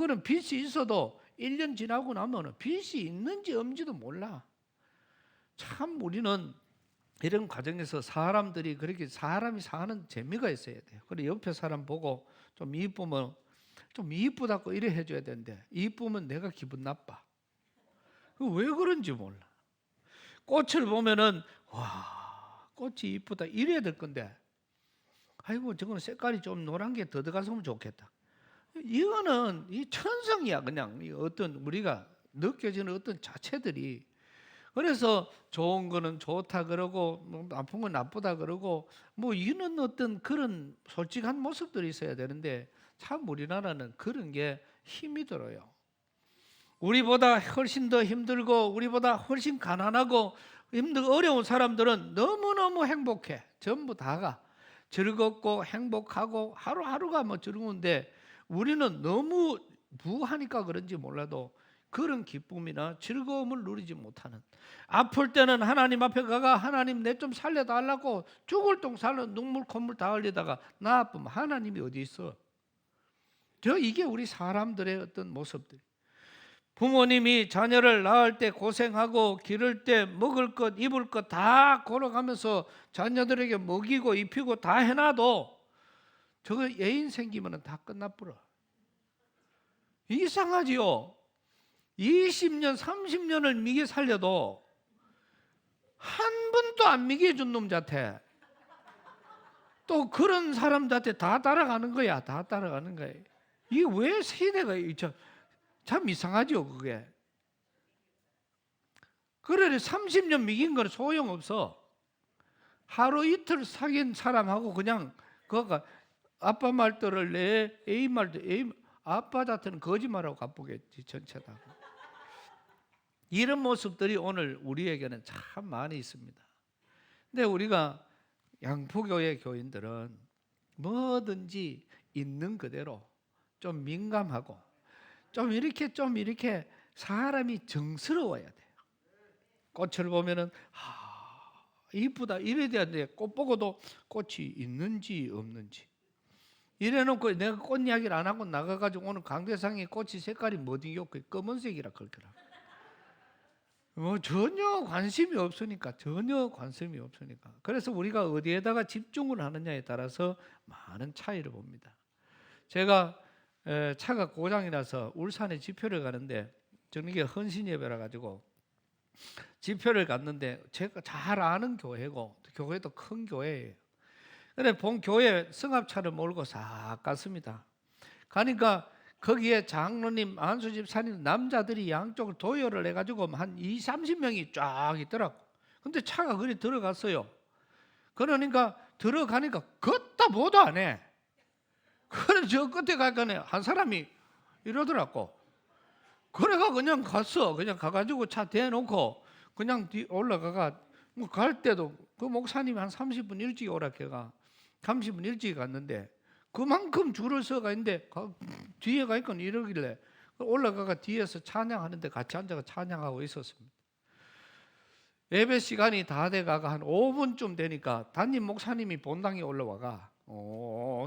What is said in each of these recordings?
그는 빚이 있어도 1년 지나고 나면 빚이 있는지 없는지도 몰라. 참 우리는 이런 과정에서 사람들이 그렇게 사람이 사는 재미가 있어야 돼요. 그래 옆에 사람 보고 좀 이쁘면 좀 이쁘다고 이래 해줘야 되는데 이쁘면 내가 기분 나빠. 왜 그런지 몰라. 꽃을 보면은 와 꽃이 이쁘다 이래야 될 건데 아이고 저거는 색깔이 좀 노란 게 더 들어갔으면 좋겠다. 이거는 이 천성이야. 그냥 어떤 우리가 느껴지는 어떤 자체들이. 그래서 좋은 거는 좋다 그러고 뭐 나쁜 건 나쁘다 그러고 뭐 이런 어떤 그런 솔직한 모습들이 있어야 되는데 참 우리나라는 그런 게 힘이 들어요. 우리보다 훨씬 더 힘들고 우리보다 훨씬 가난하고 어려운 사람들은 너무너무 행복해. 전부 다가 즐겁고 행복하고 하루하루가 뭐 즐거운데 우리는 너무 부하니까 그런지 몰라도 그런 기쁨이나 즐거움을 누리지 못하는, 아플 때는 하나님 앞에 가가 하나님 내 좀 살려달라고 죽을 똥 살려 눈물 콧물 다 흘리다가 나 아프면 하나님이 어디 있어? 이게 우리 사람들의 어떤 모습들. 부모님이 자녀를 낳을 때 고생하고 기를 때 먹을 것 입을 것 다 걸어가면서 자녀들에게 먹이고 입히고 다 해놔도 저거 애인 생기면 다 끝나버려. 이상하지요. 20년 30년을 미개 살려도 한 번도 안 미개 준 놈한테 또 그런 사람들한테 다 따라가는 거야. 다 따라가는 거야. 이게 왜 세대가 참 이상하죠 그게. 그래 30년 미긴 거는 소용없어. 하루 이틀 사귄 사람하고 그냥 그가 아빠 말들을 내 애인 말들 아빠 자체는 거짓말하고 갚보겠지 전체 다. 이런 모습들이 오늘 우리에게는 참 많이 있습니다. 근데 우리가 양포교회 교인들은 뭐든지 있는 그대로 좀 민감하고 좀 이렇게 사람이 정스러워야 돼요. 꽃을 보면은 이쁘다 이래야 되는데 꽃 보고도 꽃이 있는지 없는지 이래놓고 내가 꽃 이야기를 안 하고 나가가지고 오늘 강대상에 꽃이 색깔이 뭐든요 검은색이라 그러더라. 뭐 전혀 관심이 없으니까 그래서 우리가 어디에다가 집중을 하느냐에 따라서 많은 차이를 봅니다. 제가 차가 고장이 나서 울산에 집회를 가는데 저는 이게 헌신 예배라 가지고 집회를 갔는데 제가 잘 아는 교회고 교회도 큰 교회예요. 그래 본 교회 승합차를 몰고 싹 갔습니다. 가니까 거기에 장로님, 안수 집사님 남자들이 양쪽을 도열을 해가지고 한 20-30명이 쫙 있더라고. 근데 차가 그리 들어갔어요. 그러니까 들어가니까 걷다 보도 안 해. 그래 저 끝에 가니까 한 사람이 이러더라고. 그래가 그냥 갔어. 그냥 가가지고 차 대놓고 그냥 올라가가 뭐 갈 때도 그 목사님이 한 30분 일찍 오라 해가 30분 일찍 갔는데 그만큼 줄을 서가 있는데 뒤에 가니까 이러길래 올라가가 뒤에서 찬양하는데 같이 앉아서 찬양하고 있었습니다. 예배 시간이 다 돼가가 한 5분쯤 되니까 담임 목사님이 본당에 올라와가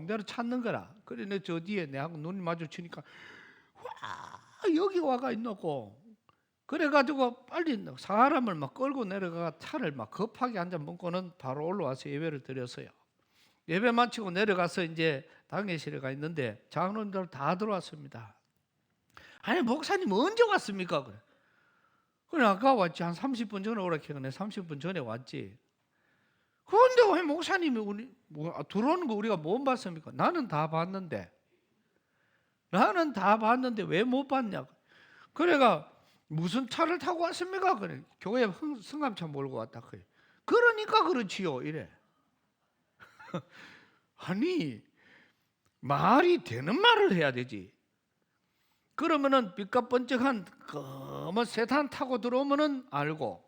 내가 찾는 거라. 그래 내 저 뒤에 내하고 눈이 마주치니까 와 여기 와가 있노고 그래가지고 빨리 사람을 막 끌고 내려가 차를 막 급하게 앉아 먹고는 바로 올라와서 예배를 드렸어요. 예배 마치고 내려가서 이제 당회실에 가 있는데 장로님들 다 들어왔습니다. 아니 목사님 언제 왔습니까? 그래 아까 왔지. 한 30분 전에 오라 했는데 30분 전에 왔지. 그런데 왜 목사님이 우리 들어오는 거 우리가 못 봤습니까? 나는 다 봤는데 왜 못 봤냐? 그래가 무슨 차를 타고 왔습니까? 그래 교회 승합차 몰고 왔다 그래. 그러니까 그렇지요 이래. 아니 말이 되는 말을 해야 되지. 그러면은 삐까번쩍한 검은 세단 타고 들어오면은 알고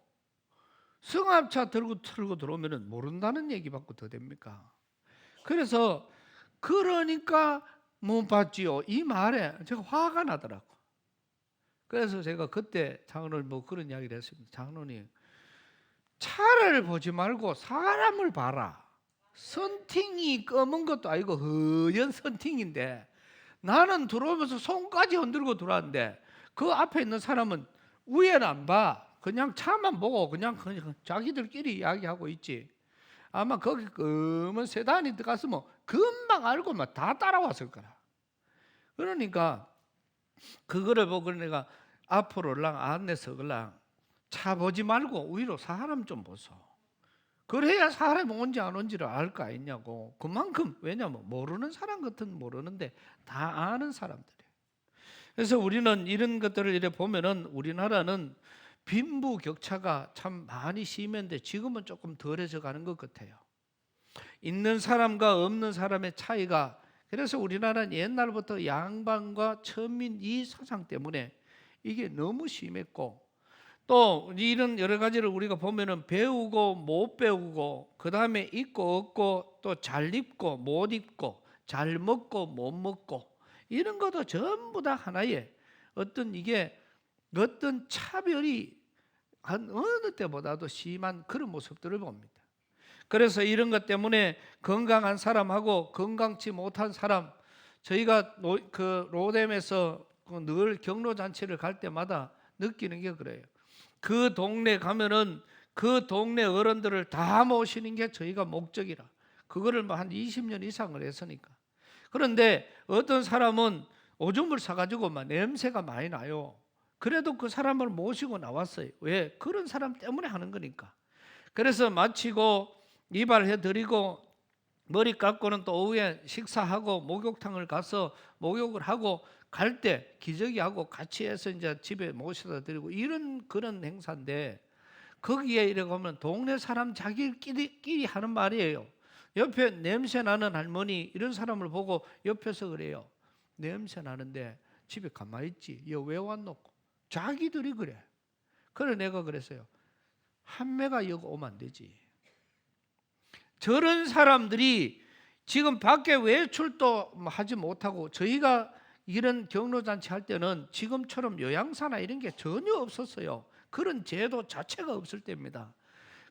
승합차 들고 틀고 들어오면은 모른다는 얘기 받고 더 됩니까? 그래서 그러니까 못 봤지요 이 말에 제가 화가 나더라고. 그래서 제가 그때 장로님 뭐 그런 이야기를 했습니다. 장로님 차를 보지 말고 사람을 봐라. 선팅이 검은 것도 아니고 허연 선팅인데 나는 들어오면서 손까지 흔들고 들어왔는데 그 앞에 있는 사람은 위에는 안 봐. 그냥 차만 보고 그냥 자기들끼리 이야기하고 있지. 아마 거기 검은 세단이 들어갔으면 금방 알고 막 다 따라왔을 거라. 그러니까 그거를 보고 내가 앞으로 올랑 안내서 올랑 차 보지 말고 위로 사람 좀 보소. 그래야 사람이 온지 안 온지를 알 거 아니냐고. 그만큼 왜냐면 모르는 사람 같은 모르는데 다 아는 사람들이에요. 그래서 우리는 이런 것들을 이렇게 보면은 우리나라는 빈부격차가 참 많이 심했는데 지금은 조금 덜해져 가는 것 같아요. 있는 사람과 없는 사람의 차이가, 그래서 우리나라는 옛날부터 양반과 천민 이 사상 때문에 이게 너무 심했고, 또 이런 여러 가지를 우리가 보면은 배우고 못 배우고, 그 다음에 있고 없고, 또 잘 입고 못 입고, 잘 먹고 못 먹고, 이런 것도 전부 다 하나의 이게 어떤 차별이 한 어느 때보다도 심한 그런 모습들을 봅니다. 그래서 이런 것 때문에 건강한 사람하고 건강치 못한 사람, 저희가 그 로뎀에서 늘 경로잔치를 갈 때마다 느끼는 게 그래요. 그 동네 가면은 그 동네 어른들을 다 모시는 게 저희가 목적이라. 그거를 뭐 한 20년 이상을 했으니까. 그런데 어떤 사람은 오줌을 싸가지고 막 냄새가 많이 나요. 그래도 그 사람을 모시고 나왔어요. 왜? 그런 사람 때문에 하는 거니까. 그래서 마치고 이발해드리고 머리 깎고는 또 오후에 식사하고 목욕탕을 가서 목욕을 하고 갈 때 기저귀하고 같이 해서 이제 집에 모셔다 드리고 이런 그런 행사인데, 거기에 이래 가면 동네 사람 자기끼리 하는 말이에요. 옆에 냄새 나는 할머니 이런 사람을 보고 옆에서 그래요. 냄새 나는데 집에 가만히 있지. 여 왜 왔노? 자기들이 그래. 그래 내가 그랬어요. 한매가 여기 오면 안 되지. 저런 사람들이 지금 밖에 외출도 하지 못하고, 저희가 이런 경로잔치 할 때는 지금처럼 요양사나 이런 게 전혀 없었어요. 그런 제도 자체가 없을 때입니다.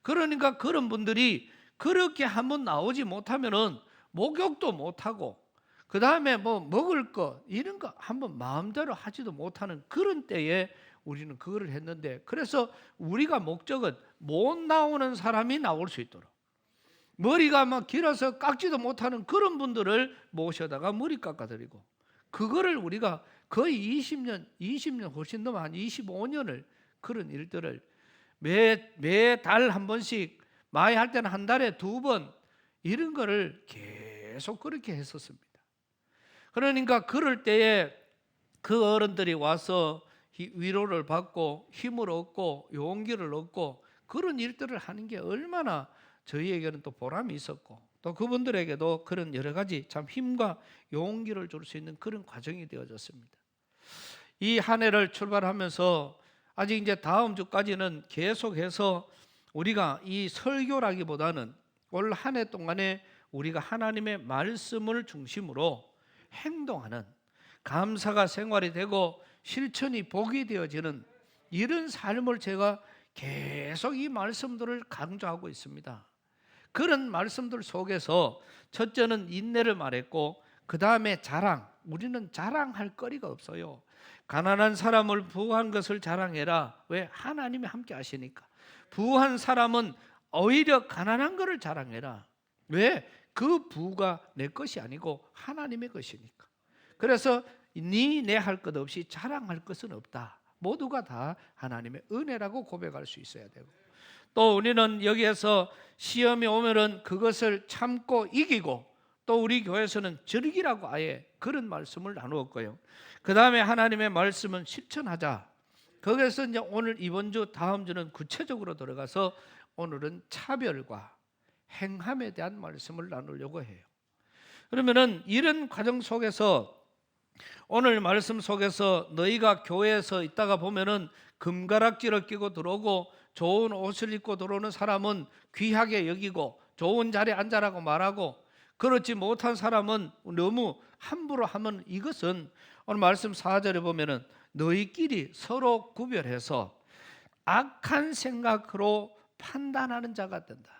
그러니까 그런 분들이 그렇게 한번 나오지 못하면은 목욕도 못하고, 그 다음에 뭐 먹을 거 이런 거 한번 마음대로 하지도 못하는 그런 때에 우리는 그거를 했는데, 그래서 우리가 목적은 못 나오는 사람이 나올 수 있도록, 머리가 막 길어서 깎지도 못하는 그런 분들을 모셔다가 머리 깎아드리고, 그거를 우리가 거의 20년 훨씬 넘어 한 25년을 그런 일들을 매달 한 번씩, 많이 할 때는 한 달에 2번 이런 거를 계속 그렇게 했었습니다. 그러니까 그럴 때에 그 어른들이 와서 위로를 받고 힘을 얻고 용기를 얻고 그런 일들을 하는 게 얼마나 저희에게는 또 보람이 있었고, 또 그분들에게도 그런 여러 가지 참 힘과 용기를 줄 수 있는 그런 과정이 되어졌습니다. 이 한 해를 출발하면서 아직 이제 다음 주까지는 계속해서 우리가 이 설교라기보다는 올 한 해 동안에 우리가 하나님의 말씀을 중심으로 행동하는, 감사가 생활이 되고 실천이 복이 되어지는 이런 삶을 제가 계속 이 말씀들을 강조하고 있습니다. 그런 말씀들 속에서 첫째는 인내를 말했고, 그 다음에 자랑. 우리는 자랑할 거리가 없어요. 가난한 사람을 부한 것을 자랑해라. 왜? 하나님이 함께 하시니까. 부한 사람은 오히려 가난한 것을 자랑해라. 왜? 그 부가 내 것이 아니고 하나님의 것이니까. 그래서 내 할 것 없이 자랑할 것은 없다. 모두가 다 하나님의 은혜라고 고백할 수 있어야 되고, 또 우리는 여기에서 시험이 오면은 그것을 참고 이기고, 또 우리 교회에서는 즐기라고 아예 그런 말씀을 나누었고요. 그 다음에 하나님의 말씀은 실천하자. 거기에서 이제 오늘 이번 주 다음 주는 구체적으로 들어가서 오늘은 차별과 행함에 대한 말씀을 나누려고 해요. 그러면은 이런 과정 속에서 오늘 말씀 속에서 너희가 교회에서 있다가 보면은 금가락지를 끼고 들어오고 좋은 옷을 입고 들어오는 사람은 귀하게 여기고 좋은 자리에 앉아라고 말하고, 그렇지 못한 사람은 너무 함부로 하면 이것은 오늘 말씀 4절에 보면은 너희끼리 서로 구별해서 악한 생각으로 판단하는 자가 된다.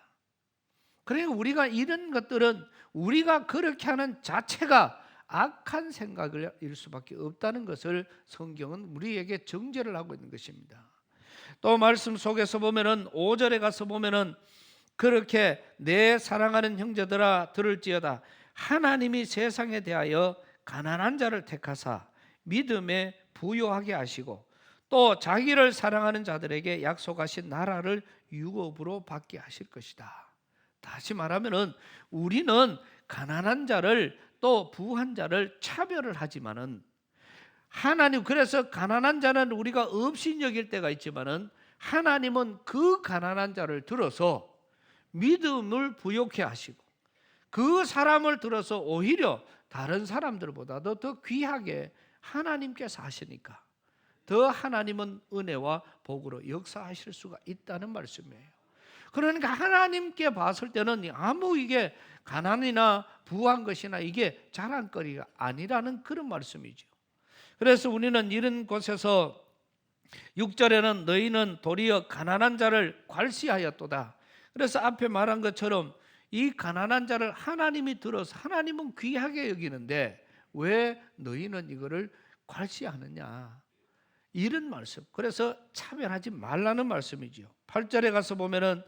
그러니까 우리가 이런 것들은 우리가 그렇게 하는 자체가 악한 생각일 수밖에 없다는 것을 성경은 우리에게 정죄를 하고 있는 것입니다. 또 말씀 속에서 보면은 5절에 가서 보면은 그렇게 내 사랑하는 형제들아 들을지어다 하나님이 세상에 대하여 가난한 자를 택하사 믿음에 부요하게 하시고 또 자기를 사랑하는 자들에게 약속하신 나라를 유업으로 받게 하실 것이다. 다시 말하면은 우리는 가난한 자를 또 부한 자를 차별을 하지만은 하나님, 그래서 가난한 자는 우리가 없이 여길 때가 있지만은 하나님은 그 가난한 자를 들어서 믿음을 부요케 하시고 그 사람을 들어서 오히려 다른 사람들보다도 더 귀하게 하나님께서 하시니까 더 하나님은 은혜와 복으로 역사하실 수가 있다는 말씀이에요. 그러니까 하나님께 봤을 때는 아무 이게 가난이나 부한 것이나 이게 자랑거리가 아니라는 그런 말씀이죠. 그래서 우리는 이런 곳에서 6절에는 너희는 도리어 가난한 자를 괄시하였도다. 그래서 앞에 말한 것처럼 이 가난한 자를 하나님이 들어서 하나님은 귀하게 여기는데 왜 너희는 이거를 괄시하느냐, 이런 말씀. 그래서 차별하지 말라는 말씀이지요. 8절에 가서 보면은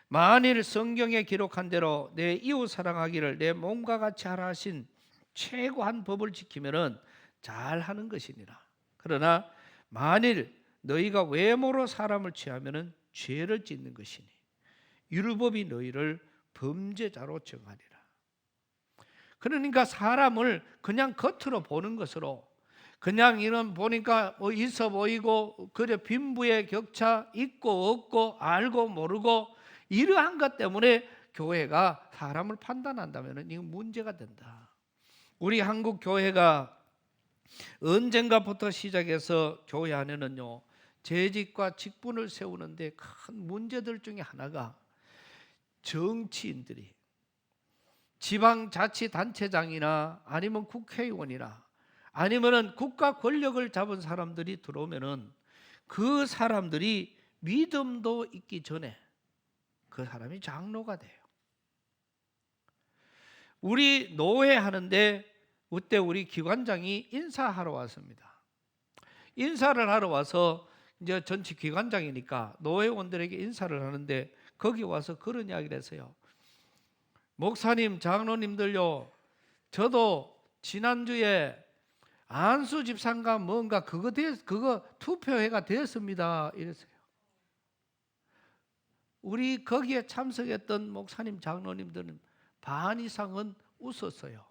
만일 성경에 기록한 대로 내 이웃 사랑하기를 내 몸과 같이 하라 하신 최고한 법을 지키면은 잘하는 것이니라. 그러나 만일 너희가 외모로 사람을 취하면은 죄를 짓는 것이니 율법이 너희를 범죄자로 정하리라. 그러니까 사람을 그냥 겉으로 보는 것으로 그냥 이런 보니까 뭐 있어 보이고 그래 빈부의 격차 있고 없고 알고 모르고 이러한 것 때문에 교회가 사람을 판단한다면 이건 문제가 된다. 우리 한국 교회가 언젠가부터 시작해서 교회 안에는요 재직과 직분을 세우는데 큰 문제들 중에 하나가 정치인들이 지방자치단체장이나 아니면 국회의원이나 아니면은 국가 권력을 잡은 사람들이 들어오면은 그 사람들이 믿음도 있기 전에 그 사람이 장로가 돼요. 우리 노회 하는데 그때 우리 기관장이 인사하러 왔습니다. 인사를 하러 와서 이제 전체 기관장이니까 노회원들에게 인사를 하는데 거기 와서 그런 이야기를 했어요. 목사님, 장로님들요, 저도 지난주에 안수 집사인가 뭔가 그거 투표회가 되었습니다. 이랬어요. 우리 거기에 참석했던 목사님, 장로님들은 반 이상은 웃었어요.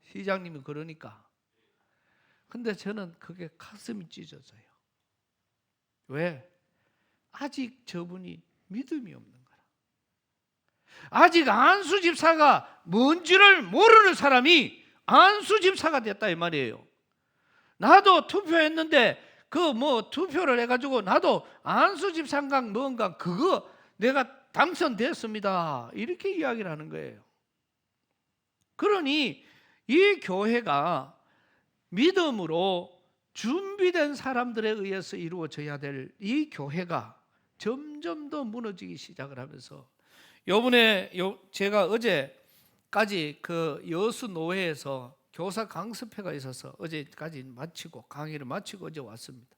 시장님이 그러니까. 근데 저는 그게 가슴이 찢어져요. 왜? 아직 저분이 믿음이 없는 거라. 아직 안수 집사가 뭔지를 모르는 사람이 안수 집사가 됐다 이 말이에요. 나도 투표했는데 그 뭐 투표를 해가지고 나도 안수 집사인가 뭔가 그거 내가 당선됐습니다. 이렇게 이야기를 하는 거예요. 그러니 이 교회가 믿음으로 준비된 사람들에 의해서 이루어져야 될 이 교회가 점점 더 무너지기 시작을 하면서 요번에 제가 어제까지 그 여수 노회에서 교사 강습회가 있어서 어제까지 마치고 강의를 마치고 어제 왔습니다.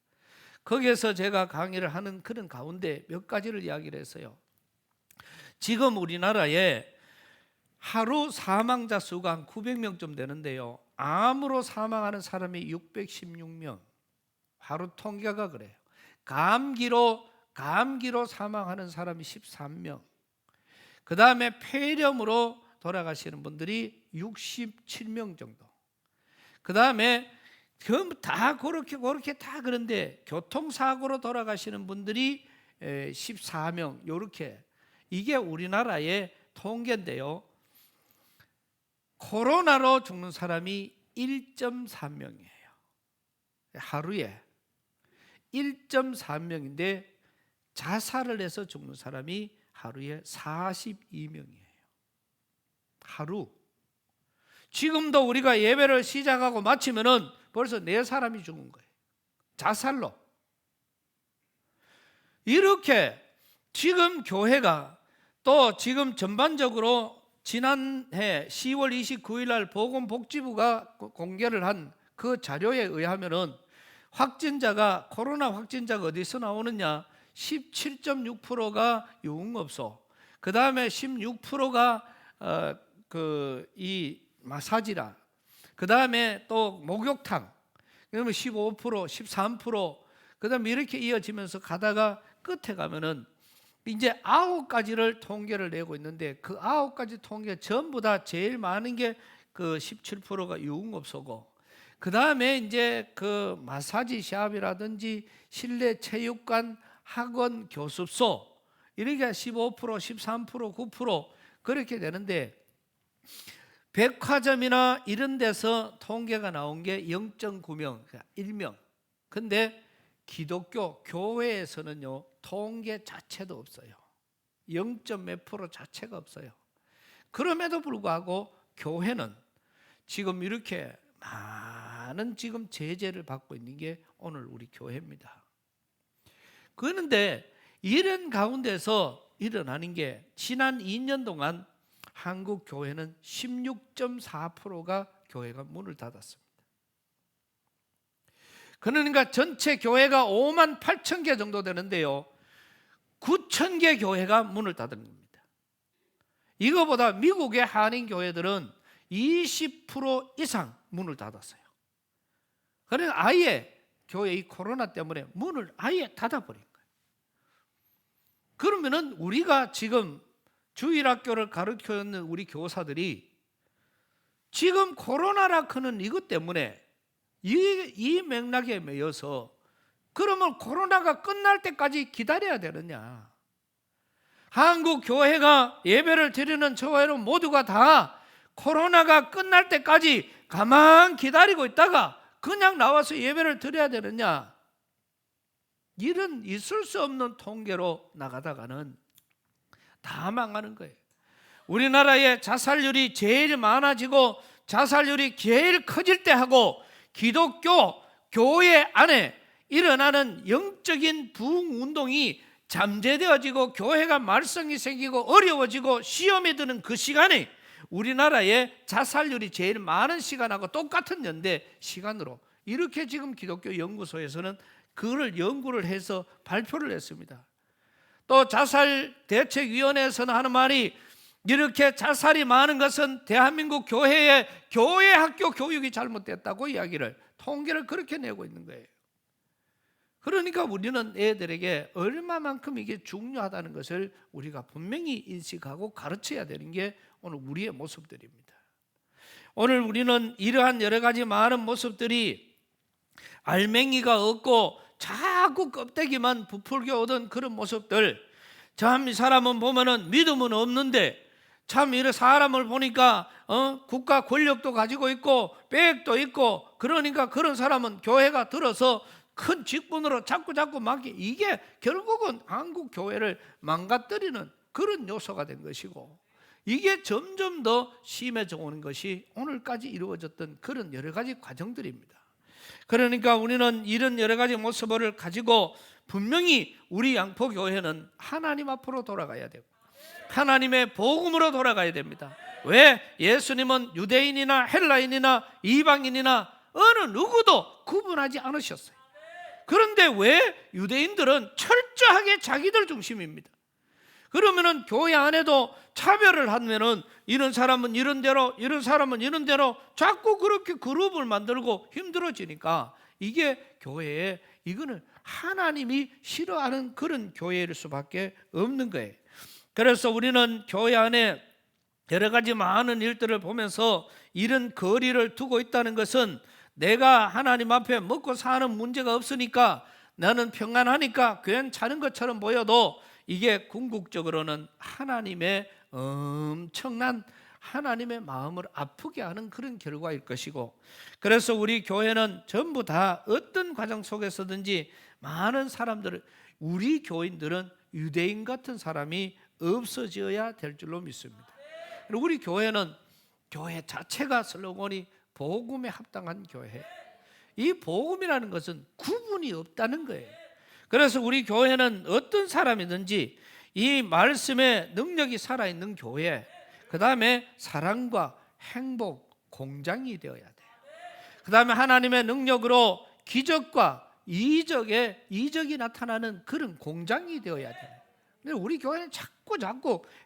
거기에서 제가 강의를 하는 그런 가운데 몇 가지를 이야기를 했어요. 지금 우리나라에 하루 사망자 수가 한 900명쯤 되는데요, 암으로 사망하는 사람이 616명. 하루 통계가 그래요. 감기로 사망하는 사람이 13명. 그 다음에 폐렴으로 돌아가시는 분들이 67명 정도. 그 다음에 다 그렇게 다 그런데 교통사고로 돌아가시는 분들이 14명. 이렇게 이게 우리나라의 통계인데요. 코로나로 죽는 사람이 1.3명이에요. 하루에 1.3명인데 자살을 해서 죽는 사람이 하루에 42명이에요. 하루. 지금도 우리가 예배를 시작하고 마치면은 벌써 4사람이 죽은 거예요. 자살로. 이렇게 지금 교회가 또 지금 전반적으로 지난해 10월 29일 날 보건복지부가 공개를 한 그 자료에 의하면은 확진자가, 코로나 확진자가 어디서 나오느냐? 17.6%가 유흥업소, 그 다음에 16%가 이 마사지라, 그 다음에 또 목욕탕, 그러면 15%, 13%, 그 다음에 이렇게 이어지면서 가다가 끝에 가면은 이제 9가지를 통계를 내고 있는데, 그 9가지 통계 전부 다 제일 많은 게 그 17%가 유흥업소고, 그 다음에 이제 그 마사지 샵이라든지 실내 체육관, 학원, 교습소, 이렇게 15%, 13%, 9% 그렇게 되는데, 백화점이나 이런 데서 통계가 나온 게 0.9명, 1명. 근데 기독교 교회에서는요, 통계 자체도 없어요. 0. 몇 프로 자체가 없어요. 그럼에도 불구하고 교회는 지금 이렇게 많은 지금 제재를 받고 있는 게 오늘 우리 교회입니다. 그런데 이런 가운데서 일어나는 게, 지난 2년 동안 한국 교회는 16.4%가 교회가 문을 닫았습니다. 그러니까 전체 교회가 5만 8천 개 정도 되는데요, 9천 개 교회가 문을 닫은 겁니다. 이거보다 미국의 한인 교회들은 20% 이상 문을 닫았어요. 그러니까 아예 교회 이 코로나 때문에 문을 아예 닫아버린 거예요. 그러면은 우리가 지금 주일학교를 가르쳐 있는 우리 교사들이 지금 코로나라 크는 이것 때문에 이 맥락에 매여서, 그러면 코로나가 끝날 때까지 기다려야 되느냐? 한국 교회가 예배를 드리는 저와 여러분 모두가 다 코로나가 끝날 때까지 가만 기다리고 있다가 그냥 나와서 예배를 드려야 되느냐? 이런 있을 수 없는 통계로 나가다가는 다 망하는 거예요. 우리나라의 자살률이 제일 많아지고 자살률이 제일 커질 때 하고, 기독교 교회 안에 일어나는 영적인 부흥운동이 잠재되어지고 교회가 말썽이 생기고 어려워지고 시험에 드는 그 시간에 우리나라의 자살률이 제일 많은 시간하고 똑같은 연대 시간으로, 이렇게 지금 기독교 연구소에서는 그걸 연구를 해서 발표를 했습니다. 또 자살대책위원회에서는 하는 말이, 이렇게 자살이 많은 것은 대한민국 교회의 교회 학교 교육이 잘못됐다고 이야기를, 통계를 그렇게 내고 있는 거예요. 그러니까 우리는 애들에게 얼마만큼 이게 중요하다는 것을 우리가 분명히 인식하고 가르쳐야 되는 게 오늘 우리의 모습들입니다. 오늘 우리는 이러한 여러 가지 많은 모습들이 알맹이가 없고 자꾸 껍데기만 부풀겨 오던 그런 모습들, 참 이 사람은 보면은 믿음은 없는데 참 이런 사람을 보니까 국가 권력도 가지고 있고 백도 있고, 그러니까 그런 사람은 교회가 들어서 큰 직분으로 자꾸 맡기, 이게 결국은 한국 교회를 망가뜨리는 그런 요소가 된 것이고, 이게 점점 더 심해져 오는 것이 오늘까지 이루어졌던 그런 여러 가지 과정들입니다. 그러니까 우리는 이런 여러 가지 모습을 가지고 분명히 우리 양포교회는 하나님 앞으로 돌아가야 되고 하나님의 복음으로 돌아가야 됩니다. 왜? 예수님은 유대인이나 헬라인이나 이방인이나 어느 누구도 구분하지 않으셨어요. 그런데 왜 유대인들은 철저하게 자기들 중심입니다. 그러면은 교회 안에도 차별을 하면은 이런 사람은 이런 대로, 이런 사람은 이런 대로 자꾸 그렇게 그룹을 만들고 힘들어지니까 이게 교회에, 이거는 하나님이 싫어하는 그런 교회일 수밖에 없는 거예요. 그래서 우리는 교회 안에 여러 가지 많은 일들을 보면서 이런 거리를 두고 있다는 것은, 내가 하나님 앞에 먹고 사는 문제가 없으니까 나는 평안하니까 괜찮은 것처럼 보여도 이게 궁극적으로는 하나님의 엄청난 하나님의 마음을 아프게 하는 그런 결과일 것이고, 그래서 우리 교회는 전부 다 어떤 과정 속에서든지 많은 사람들을, 우리 교인들은 유대인 같은 사람이 없어져야 될 줄로 믿습니다. 그리고 우리 교회는 교회 자체가 슬로건이 복음에 합당한 교회. 이 복음이라는 것은 구분이 없다는 거예요. 그래서 우리 교회는 어떤 사람이든지 이 말씀의 능력이 살아있는 교회, 그 다음에 사랑과 행복 공장이 되어야 돼. 그 다음에 하나님의 능력으로 기적과 이적이 나타나는 그런 공장이 되어야 돼. 근데 우리 교회는 자꾸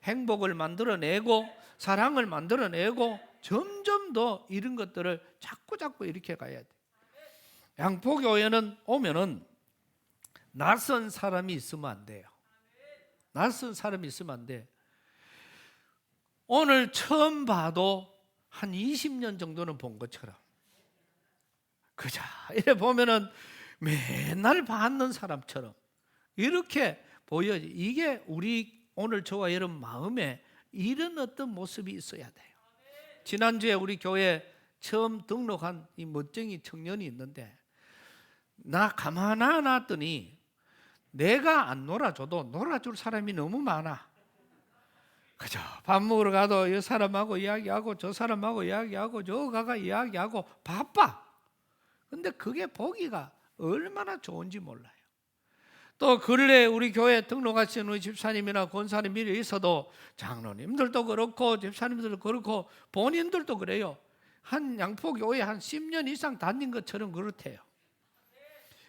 행복을 만들어내고 사랑을 만들어내고 점점 더 이런 것들을 자꾸 이렇게 가야 돼. 양포교회는 오면은 낯선 사람이 있으면 안 돼요. 낯선 사람이 있으면 안 돼. 오늘 처음 봐도 한 20년 정도는 본 것처럼 그자 이래 보면은 맨날 봤는 사람처럼 이렇게 보여지. 이게 우리 오늘 저와 여러분 마음에 이런 어떤 모습이 있어야 돼요. 지난주에 우리 교회 처음 등록한 이 멋쟁이 청년이 있는데 나 가만히 놨더니 내가 안 놀아줘도 놀아줄 사람이 너무 많아. 그죠? 밥 먹으러 가도 이 사람하고 이야기하고 저 사람하고 이야기하고 저 가가 이야기하고 바빠. 근데 그게 보기가 얼마나 좋은지 몰라요. 또 근래 우리 교회 등록하신 우리 집사님이나 권사님이 있어도 장로님들도 그렇고 집사님들도 그렇고 본인들도 그래요. 한 양포교회 한 10년 이상 다닌 것처럼 그렇대요.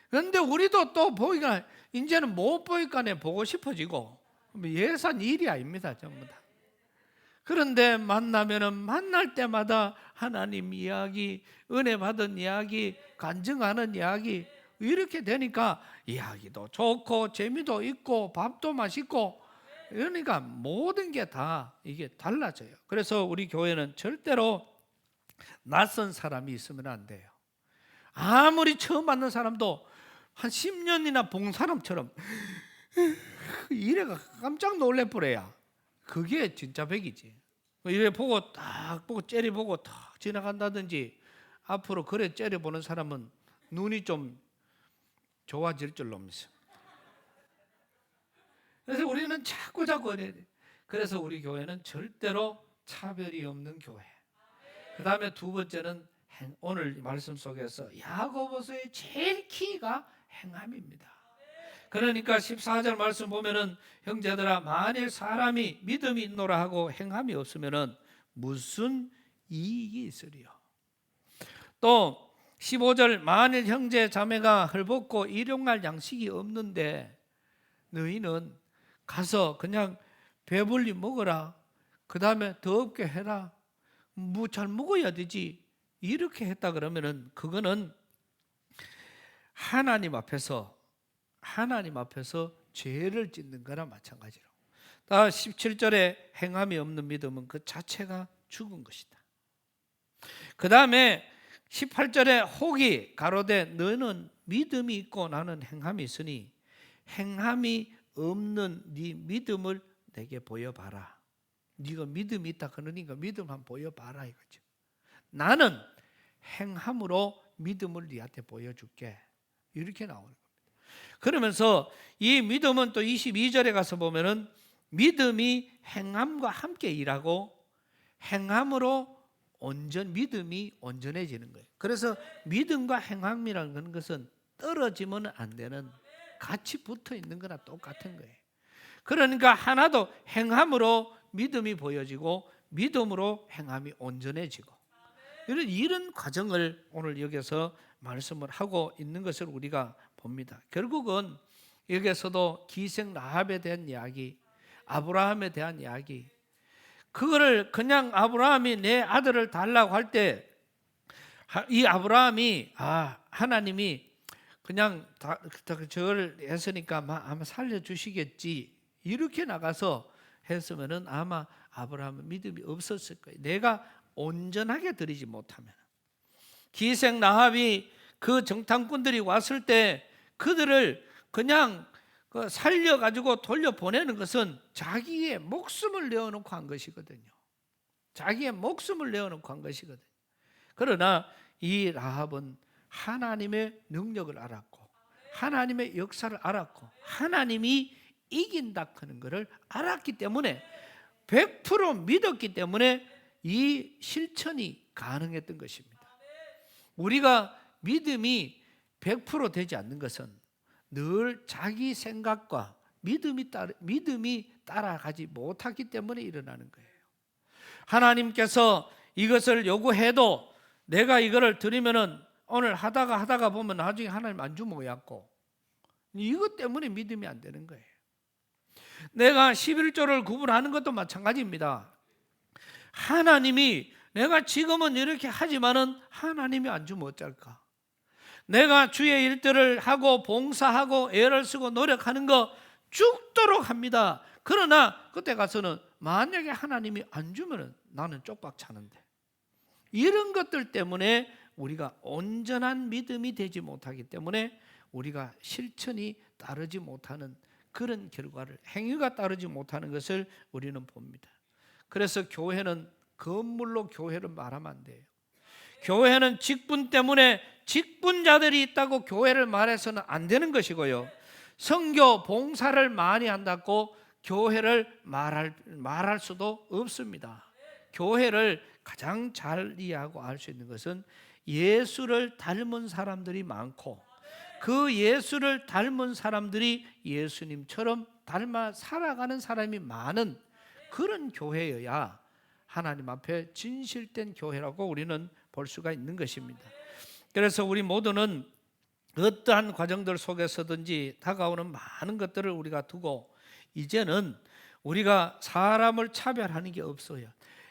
그런데 우리도 또 보기가 이제는 못 보니까 보고 싶어지고 예산 일이 아닙니다. 전부 다. 그런데 만나면은 만날 때마다 하나님 이야기, 은혜 받은 이야기, 간증하는 이야기 이렇게 되니까 이야기도 좋고 재미도 있고 밥도 맛있고 그러니까 모든 게 다 이게 달라져요. 그래서 우리 교회는 절대로 낯선 사람이 있으면 안 돼요. 아무리 처음 만난 사람도 한 10년이나 본 사람처럼 이래가 깜짝 놀래 버려야 그게 진짜 백이지. 이래 보고 딱 보고 째려보고 탁 지나간다든지 앞으로 그래 째려보는 사람은 눈이 좀 좋아질 줄로 믿어. 그래서 우리는 자꾸 그래서 우리 교회는 절대로 차별이 없는 교회. 그 다음에 두 번째는 오늘 말씀 속에서 야고보서의 제일 키가 행함입니다. 그러니까 14절 말씀 보면은 형제들아 만일 사람이 믿음이 있노라 하고 행함이 없으면은 무슨 이익이 있으리요. 또 15절 만일 형제 자매가 헐벗고 일용할 양식이 없는데 너희는 가서 그냥 배불리 먹어라. 그 다음에 더 없게 해라. 뭐 잘 먹어야 되지. 이렇게 했다 그러면은 그거는 하나님 앞에서 죄를 짓는 거나 마찬가지로. 17절에 행함이 없는 믿음은 그 자체가 죽은 것이다. 그 다음에 18절에 혹이 가로되 너는 믿음이 있고 나는 행함이 있으니 행함이 없는 네 믿음을 내게 보여봐라. 네가 믿음이 있다 그러니까 믿음 한번 보여봐라 이거죠. 나는 행함으로 믿음을 네한테 보여줄게. 이렇게 나오는 겁니다. 그러면서 이 믿음은 또 22절에 가서 보면은 믿음이 행함과 함께 일하고 행함으로 믿음이 온전해지는 거예요. 그래서 믿음과 행함이라는 것은 떨어지면 안 되는 같이 붙어 있는 거나 똑같은 거예요. 그러니까 하나도 행함으로 믿음이 보여지고 믿음으로 행함이 온전해지고 이런 과정을 오늘 여기서 말씀을 하고 있는 것을 우리가 봅니다. 결국은 여기서도 기생 라합에 대한 이야기, 아브라함에 대한 이야기, 그거를 그냥 아브라함이 내 아들을 달라고 할 때 이 아브라함이 하나님이 그냥 저를 했으니까 아마 살려주시겠지 이렇게 나가서 했으면은 아마 아브라함은 믿음이 없었을 거예요. 내가 온전하게 드리지 못하면. 기생 라합이 그 정탐꾼들이 왔을 때 그들을 그냥 살려가지고 돌려보내는 것은 자기의 목숨을 내어놓고 한 것이거든요. 자기의 목숨을 내어놓고 한 것이거든요. 그러나 이 라합은 하나님의 능력을 알았고 하나님의 역사를 알았고 하나님이 이긴다 하는 것을 알았기 때문에 100% 믿었기 때문에 이 실천이 가능했던 것입니다. 우리가 믿음이 100% 되지 않는 것은 늘 자기 생각과 믿음이 따라가지 못하기 때문에 일어나는 거예요. 하나님께서 이것을 요구해도 내가 이거를 드리면은 오늘 하다가 보면 나중에 하나님 안 주면 뭐였고, 이것 때문에 믿음이 안 되는 거예요. 내가 11조를 구분하는 것도 마찬가지입니다. 하나님이 내가 지금은 이렇게 하지만은 하나님이 안 주면 어쩔까? 내가 주의 일들을 하고 봉사하고 애를 쓰고 노력하는 거 죽도록 합니다. 그러나 그때 가서는 만약에 하나님이 안 주면은 나는 쪽박 차는데, 이런 것들 때문에 우리가 온전한 믿음이 되지 못하기 때문에 우리가 실천이 따르지 못하는 그런 결과를, 행위가 따르지 못하는 것을 우리는 봅니다. 그래서 교회는 건물로 교회를 말하면 안 돼요. 교회는 직분 때문에 직분자들이 있다고 교회를 말해서는 안 되는 것이고요. 선교 봉사를 많이 한다고 교회를 말할 수도 없습니다. 교회를 가장 잘 이해하고 알 수 있는 것은 예수를 닮은 사람들이 많고, 그 예수를 닮은 사람들이 예수님처럼 닮아 살아가는 사람이 많은 그런 교회여야 하나님 앞에 진실된 교회라고 우리는 볼 수가 있는 것입니다. 그래서 우리 모두는 어떠한 과정들 속에서든지 다가오는 많은 것들을 우리가 두고, 이제는 우리가 사람을 차별하는 게 없어요.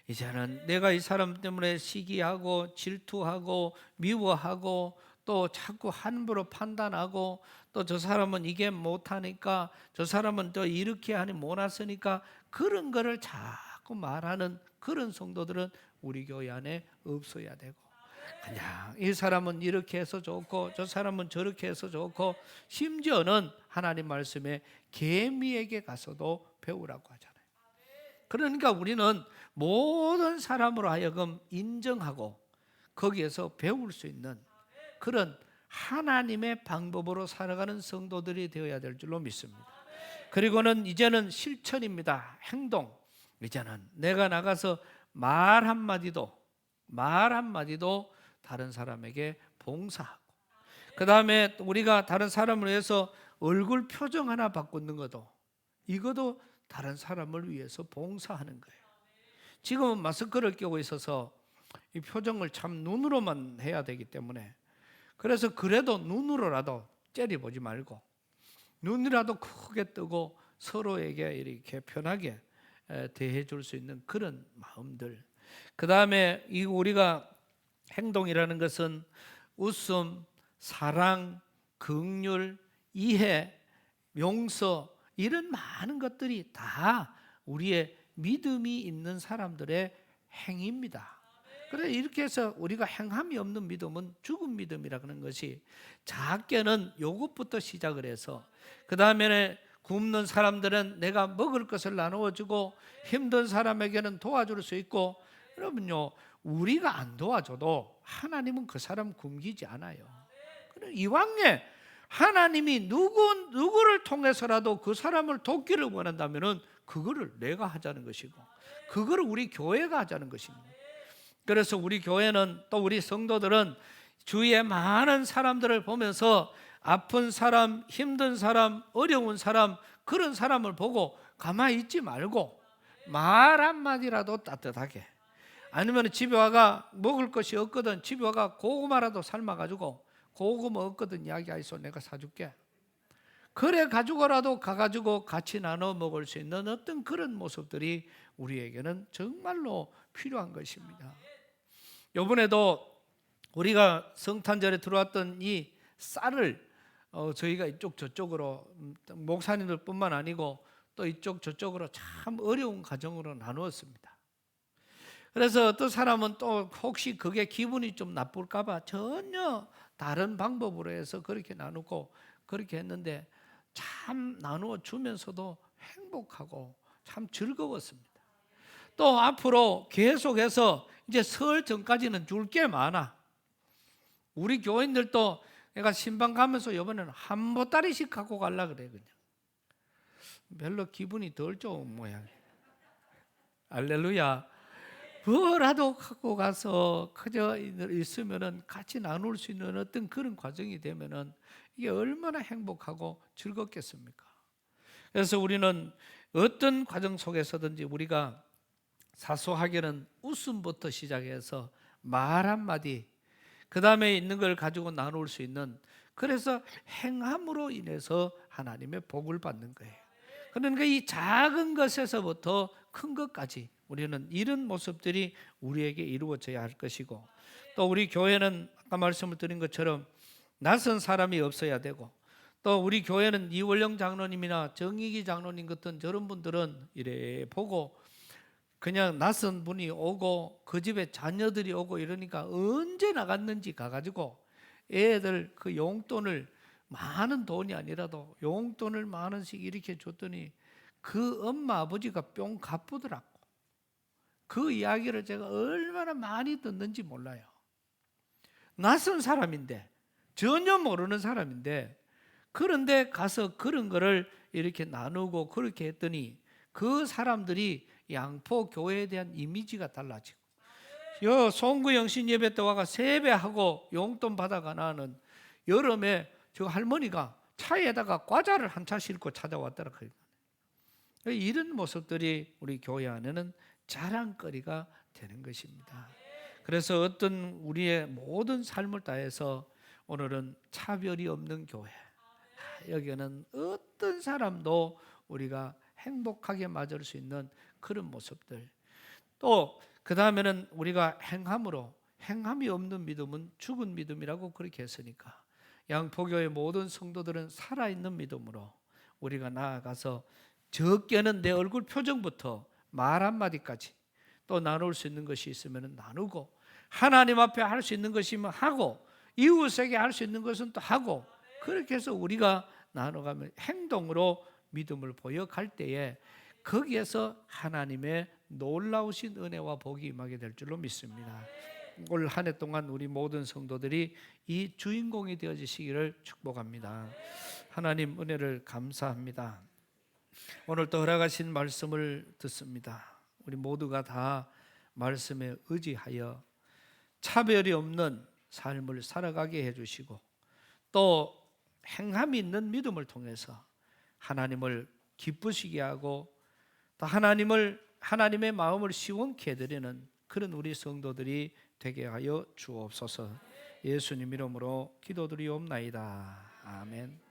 이제는 내가 이 사람 때문에 시기하고 질투하고 미워하고 또 자꾸 함부로 판단하고, 또 저 사람은 이게 못하니까, 저 사람은 또 이렇게 하니 못났으니까, 그런 거를 자꾸 말하는 그런 성도들은 우리 교회 안에 없어야 되고, 그냥 이 사람은 이렇게 해서 좋고 저 사람은 저렇게 해서 좋고, 심지어는 하나님 말씀에 개미에게 가서도 배우라고 하잖아요. 그러니까 우리는 모든 사람으로 하여금 인정하고 거기에서 배울 수 있는 그런 하나님의 방법으로 살아가는 성도들이 되어야 될 줄로 믿습니다. 그리고는 이제는 실천입니다. 행동. 이제는 내가 나가서 말 한마디도 다른 사람에게 봉사하고, 그 다음에 우리가 다른 사람을 위해서 얼굴 표정 하나 바꾸는 것도, 이것도 다른 사람을 위해서 봉사하는 거예요. 지금은 마스크를 끼고 있어서 이 표정을 참 눈으로만 해야 되기 때문에, 그래서 그래도 눈으로라도 째려보지 말고 눈이라도 크게 뜨고 서로에게 이렇게 편하게 대해줄 수 있는 그런 마음들. 그 다음에 이 우리가 행동이라는 것은 웃음, 사랑, 긍휼, 이해, 용서, 이런 많은 것들이 다 우리의 믿음이 있는 사람들의 행위입니다. 그래서 이렇게 해서 우리가 행함이 없는 믿음은 죽은 믿음이라는 것이, 작게는 이것부터 시작을 해서 그 다음에 굶는 사람들은 내가 먹을 것을 나누어주고, 힘든 사람에게는 도와줄 수 있고, 여러분요, 우리가 안 도와줘도 하나님은 그 사람 굶기지 않아요. 이왕에 하나님이 누구를 통해서라도 그 사람을 돕기를 원한다면은 그거를 내가 하자는 것이고, 그거를 우리 교회가 하자는 것입니다. 그래서 우리 교회는, 또 우리 성도들은 주위에 많은 사람들을 보면서 아픈 사람, 힘든 사람, 어려운 사람, 그런 사람을 보고 가만히 있지 말고 말 한마디라도 따뜻하게, 아니면 집에 와가 먹을 것이 없거든 집에 와가 고구마라도 삶아가지고 고구마 없거든 이야기하이소, 내가 사줄게. 그래 가지고라도 가가지고 같이 나눠 먹을 수 있는 어떤 그런 모습들이 우리에게는 정말로 필요한 것입니다. 이번에도 우리가 성탄절에 들어왔던 이 쌀을 저희가 이쪽 저쪽으로, 목사님들 뿐만 아니고 또 이쪽 저쪽으로 참 어려운 가정으로 나누었습니다. 그래서 어떤 사람은 또 혹시 그게 기분이 좀 나쁠까 봐 전혀 다른 방법으로 해서 그렇게 나누고 그렇게 했는데, 참 나누어 주면서도 행복하고 참 즐거웠습니다. 또 앞으로 계속해서 이제 설 전까지는 줄 게 많아. 우리 교인들도 내가 신방 가면서 이번에는 한 보따리씩 갖고 가려 그래. 그냥 별로 기분이 덜 좋은 모양이에요. 할렐루야. 뭐라도 갖고 가서 그저 있으면은 같이 나눌 수 있는 어떤 그런 과정이 되면은 이게 얼마나 행복하고 즐겁겠습니까? 그래서 우리는 어떤 과정 속에서든지 우리가 사소하게는 웃음부터 시작해서 말 한마디, 그 다음에 있는 걸 가지고 나눌 수 있는, 그래서 행함으로 인해서 하나님의 복을 받는 거예요. 그러니까 이 작은 것에서부터 큰 것까지 우리는 이런 모습들이 우리에게 이루어져야 할 것이고, 또 우리 교회는 아까 말씀을 드린 것처럼 낯선 사람이 없어야 되고, 또 우리 교회는 이월영 장로님이나 정익이 장로님 같은 저런 분들은 이래 보고 그냥 낯선 분이 오고 그 집에 자녀들이 오고 이러니까 언제 나갔는지 가가지고 애들 그 용돈을, 많은 돈이 아니라도 용돈을 만 원씩 이렇게 줬더니 그 엄마 아버지가 뿅 갚으더라고. 그 이야기를 제가 얼마나 많이 듣는지 몰라요. 낯선 사람인데, 전혀 모르는 사람인데, 그런데 가서 그런 거를 이렇게 나누고 그렇게 했더니 그 사람들이 양포 교회에 대한 이미지가 달라지고, 요 송구 영신 예배 때 와가 세배하고 용돈 받아가 나는 여름에 저 할머니가 차에다가 과자를 한 차 싣고 찾아왔더라. 이런 모습들이 우리 교회 안에는 자랑거리가 되는 것입니다. 그래서 어떤 우리의 모든 삶을 다해서 오늘은 차별이 없는 교회, 여기는 어떤 사람도 우리가 행복하게 맞을 수 있는 그런 모습들, 또 그 다음에는 우리가 행함으로, 행함이 없는 믿음은 죽은 믿음이라고 그렇게 했으니까 양포교회 모든 성도들은 살아있는 믿음으로 우리가 나아가서 적게는 내 얼굴 표정부터 말 한마디까지 또 나눌 수 있는 것이 있으면 나누고, 하나님 앞에 할 수 있는 것이면 하고, 이웃에게 할 수 있는 것은 또 하고, 그렇게 해서 우리가 나눠가면 행동으로 믿음을 보여갈 때에 거기에서 하나님의 놀라우신 은혜와 복이 임하게 될 줄로 믿습니다. 올 한 해 동안 우리 모든 성도들이 이 주인공이 되어지시기를 축복합니다. 하나님 은혜를 감사합니다. 오늘 또 허락하신 말씀을 듣습니다. 우리 모두가 다 말씀에 의지하여 차별이 없는 삶을 살아가게 해주시고, 또 행함이 있는 믿음을 통해서 하나님을 기쁘시게 하고 또 하나님의 마음을 시원케 해드리는 그런 우리 성도들이 되게 하여 주옵소서. 예수님 이름으로 기도드리옵나이다. 아멘.